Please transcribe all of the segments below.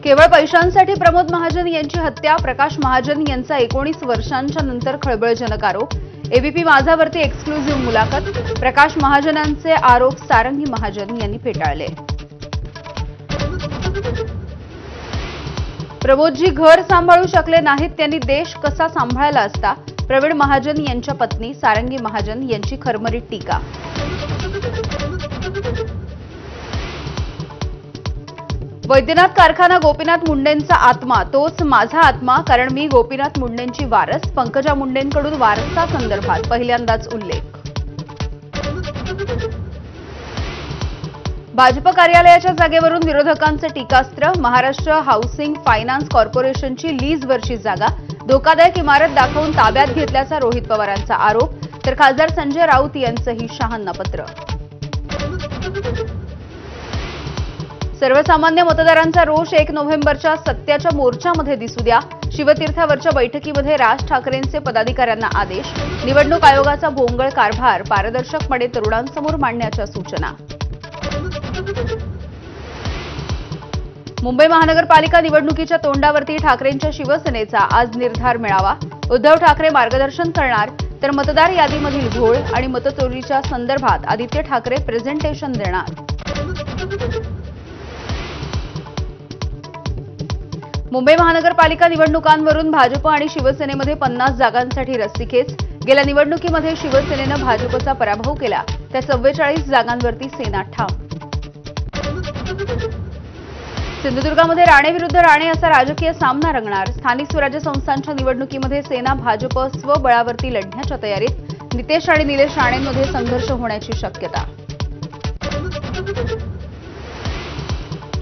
केवळ पैशांसाठी प्रमोद महाजन यांची हत्या, प्रकाश महाजन यांचा 19 वर्षांच्या नंतर खळबळजनक आरोप। एबीपी माझावरती एक्सक्लुझिव्ह मुलाखत, प्रकाश महाजनांचे आरोप सारंगी महाजन यांनी फेटाळले। प्रमोदजी घर सांभाळू शकले नाहीत, त्यांनी देश कसा सांभाळला असता, प्रवीण महाजन यांच्या पत्नी सारंगी महाजन यांची खरमरीत टीका। वैद्यनाथ कारखाना गोपीनाथ मुंडेंचा आत्मा, तोच माझा आत्मा, कारण मी गोपीनाथ मुंडेंची वारस, पंकजा मुंडेंकडून वारसा संदर्भात पहिल्यांदाच उल्लेख। भाजप कार्यालयाच्या जागेवरून विरोधकांचे टीकास्त्र, महाराष्ट्र हाऊसिंग फायनान्स कॉर्पोरेशनची लीजवरची जागा धोकादायक इमारत दाखवून ताब्यात घेतल्याचा रोहित पवारांचा आरोप, तर खासदार संजय राऊत यांचंही शहांना पत्र। सर्वसामान्य मतदारांचा रोष 1 नोव्हेंबरच्या सत्याच्या मोर्चामध्ये दिसू द्या, शिवतीर्थावरच्या बैठकीमध्ये राज ठाकरेंचे पदाधिकाऱ्यांना आदेश, निवडणूक आयोगाचा भोंगळ कारभार पारदर्शकपणे तरुणांसमोर मांडण्याच्या सूचना। मुंबई महानगरपालिका निवडणुकीच्या तोंडावरती ठाकरेंच्या शिवसेनेचा आज निर्धार मेळावा, उद्धव ठाकरे मार्गदर्शन करणार, तर मतदार यादीमधील घोळ आणि मतचोरीच्या संदर्भात आदित्य ठाकरे प्रेझेंटेशन देणार। मुंबई महानगरपालिका निवडणुकांवरून भाजप आणि शिवसेनेमध्ये 50 जागांसाठी रस्सीखेच, गेल्या निवडणुकीमध्ये शिवसेनेनं भाजपचा पराभव केला, त्या 44 जागांवरती सेना ठाम। सिंधुदुर्गामध्ये राणे विरुद्ध राणे असा राजकीय सामना रंगणार, स्थानिक स्वराज्य संस्थांच्या निवडणुकीमध्ये सेना भाजप स्वबळावरती लढण्याच्या तयारीत, नितेश आणि निलेश राणेंमध्ये संघर्ष होण्याची शक्यता।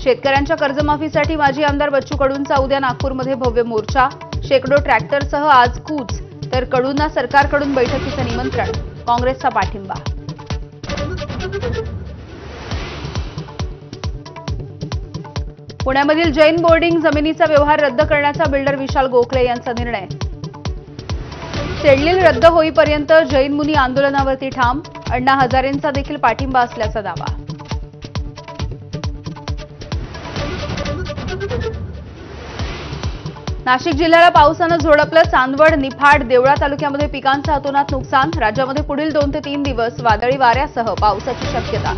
शेतकऱ्यांच्या कर्जमाफीसाठी माजी आमदार बच्चू कडूंचा उद्या नागपूरमध्ये भव्य मोर्चा, शेकडो ट्रॅक्टरसह आज कूच, तर कडूंना सरकारकडून बैठकीचं निमंत्रण, काँग्रेसचा पाठिंबा। पुण्यामधील जैन बोर्डिंग जमिनीचा व्यवहार रद्द करण्याचा बिल्डर विशाल गोखले यांचा निर्णय, सेडलील रद्द होईपर्यंत जैन मुनी आंदोलनावरती ठाम, अण्णा हजारेंचा देखील पाठिंबा असल्याचा दावा। नाशिक जिल्ह्याला पावसानं झोडपलं, चांदवड, निफाड, देवळा तालुक्यामध्ये पिकांचं अतोनात नुकसान, राज्यामध्ये पुढील 2 ते 3 दिवस वादळी वाऱ्यासह पावसाची शक्यता।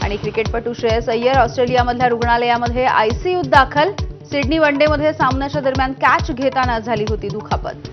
आणि क्रिकेटपटू श्रेयस अय्यर ऑस्ट्रेलियामधल्या रुग्णालयामध्ये आयसीयूत दाखल, सिडनी वनडेमध्ये सामन्याच्या दरम्यान कॅच घेताना झाली होती दुखापत।